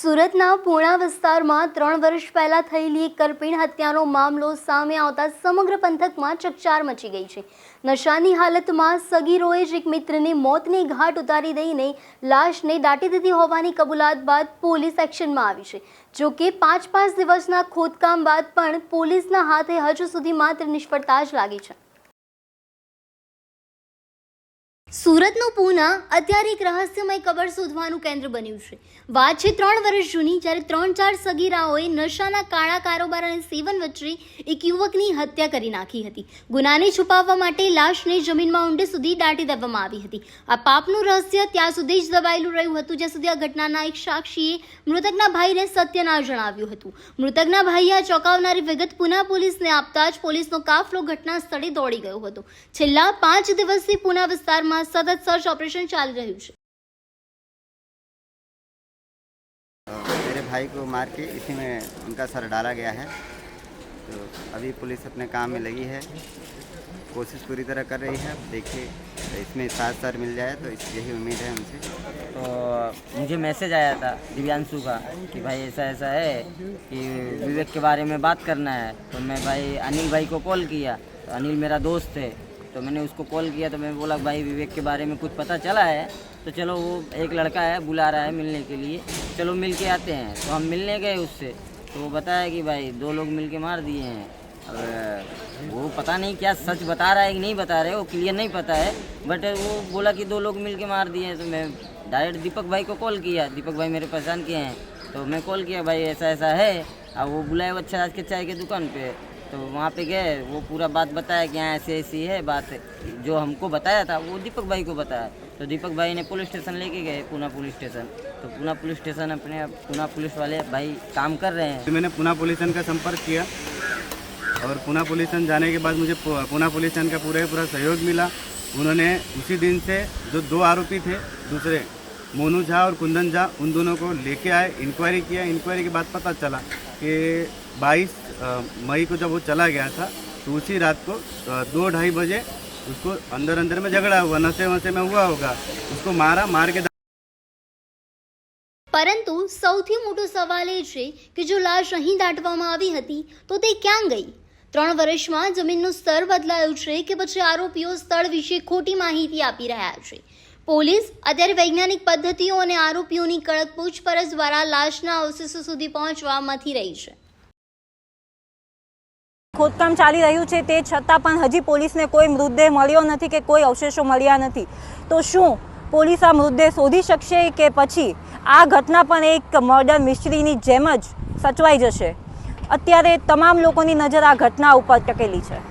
સુરતના પૂણા વિસ્તારમાં 3 વર્ષ પહેલા થયેલી એક કરપીણ હત્યાનો મામલો સામે આવતા સમગ્ર પંથકમાં ચકચાર મચી ગઈ છે। નશાની હાલતમાં સગીરોએ જ એક મિત્રને મોતને ઘાટ ઉતારી દઈને લાશને દાટી દીધી હોવાની કબૂલાત બાદ પોલીસ એક્શનમાં આવી છે। જો કે 5 દિવસના ખોદકામ બાદ પણ પોલીસના હાથે હજુ સુધી માત્ર નિષ્ફળતા જ લાગી છે। સુરતનું પૂના અત્યારે એક રહસ્યમય કબર શોધવાનું કેન્દ્ર બન્યું છે। વાત છે 3 વર્ષ જૂની, જ્યારે 3-4 સગીરાઓએ નશાના કાળા કારોબાર અને સેવન વચ્ચે એક યુવકની હત્યા કરી નાખી હતી। ગુનાને છુપાવવા માટે લાશને જમીનમાં ઊંડે સુધી દાટી દેવામાં આવી હતી। આ પાપનું રહસ્ય ત્યાં સુધી જ દબાયેલું રહ્યું હતું જ્યાં સુધી આ ઘટનાના એક સાક્ષીએ મૃતકના ભાઈને સત્ય ના જણાવ્યું હતું। મૃતકના ભાઈએ આ ચોંકાવનારી વિગત પૂના પોલીસને આપતા જ પોલીસનો કાફલો ઘટના સ્થળે દોડી ગયો હતો। છેલ્લા 5 દિવસથી પૂના વિસ્તારમાં सतत सर्च ऑपरेशन चल रही है। मेरे भाई को मार के इसी में उनका सर डाला गया है। तो अभी पुलिस अपने काम में लगी है, कोशिश पूरी तरह कर रही है। देखिए इसमें साथ सर मिल जाए तो यही उम्मीद है उनसे। तो मुझे मैसेज आया था दिव्यांशु का कि भाई ऐसा ऐसा है कि विवेक के बारे में बात करना है। तो मैं भाई अनिल भाई को कॉल किया। तो अनिल मेरा दोस्त है, तो मैंने उसको कॉल किया। तो मैंने बोला भाई विवेक के बारे में कुछ पता चला है तो चलो, वो एक लड़का है बुला रहा है मिलने के लिए, चलो मिल के आते हैं। तो हम मिलने गए उससे, तो वो बताया कि भाई 2 लोग मिल के मार दिए हैं। अब वो पता नहीं क्या सच बता रहा है कि नहीं बता रहे, वो क्लियर नहीं पता है, बट वो बोला कि 2 लोग मिल के मार दिए हैं। तो मैं डायरेक्ट दीपक भाई को कॉल किया। दीपक भाई मेरे पहचान के हैं, तो मैं कॉल किया भाई ऐसा ऐसा है। अब वो बुलाए अच्छा आज के चाय की दुकान पे, तो वहाँ पे गए, वो पूरा बात बताया कि यहाँ ऐसी ऐसी है बात। जो हमको बताया था वो दीपक भाई को बताया। तो दीपक भाई ने पुलिस स्टेशन लेके गए, पूना पुलिस स्टेशन। तो पूना पुलिस स्टेशन अपने पूना पुलिस वाले भाई काम कर रहे हैं। मैंने पूना पुलिस स्टेशन का संपर्क किया और पूना पुलिस स्टेशन जाने के बाद मुझे पूना पुलिस स्टेशन का पूरा सहयोग मिला। उन्होंने उसी दिन से जो 2 आरोपी थे दूसरे, मोनू झा और कुंदन झा, उन दोनों को लेके आए, इंक्वायरी किया। इंक्वायरी के बाद पता चला कि 22 मई को जब वो चला गया था तो उसी रात को 2-2:30 बजे उसको अंदर में झगड़ा हुआ, नशे वशे में हुआ होगा, उसको मार के। પરંતુ સૌથી મોટો સવાલ એ છે કે જો લાશ અહીં દાટવામાં આવી હતી તો તે ક્યાં ગઈ? 3 વર્ષમાં જમીનનું સ્તર બદલાયું છે કે પછી આરોપીઓ સ્થળ વિશે ખોટી માહિતી આપી રહ્યા છે? પોલીસ અત્યારે વૈજ્ઞાનિક પદ્ધતિઓ અને આરોપીઓની કડક પૂછપરછ દ્વારા લાશના અવશેષો સુધી પહોંચવા મથી રહી છે। ખોદકામ ચાલી રહ્યું છે, તે છતાં પણ હજી પોલીસને કોઈ મૃતદેહ મળ્યો નથી કે કોઈ અવશેષો મળ્યા નથી। તો શું પોલીસ આ મૃતદેહ શોધી શકશે કે પછી આ ઘટના પણ એક મર્ડર મિસ્ટ્રીની જેમ જ સચવાઈ જશે? અત્યારે તમામ લોકોની નજર આ ઘટના ઉપર ટકેલી છે।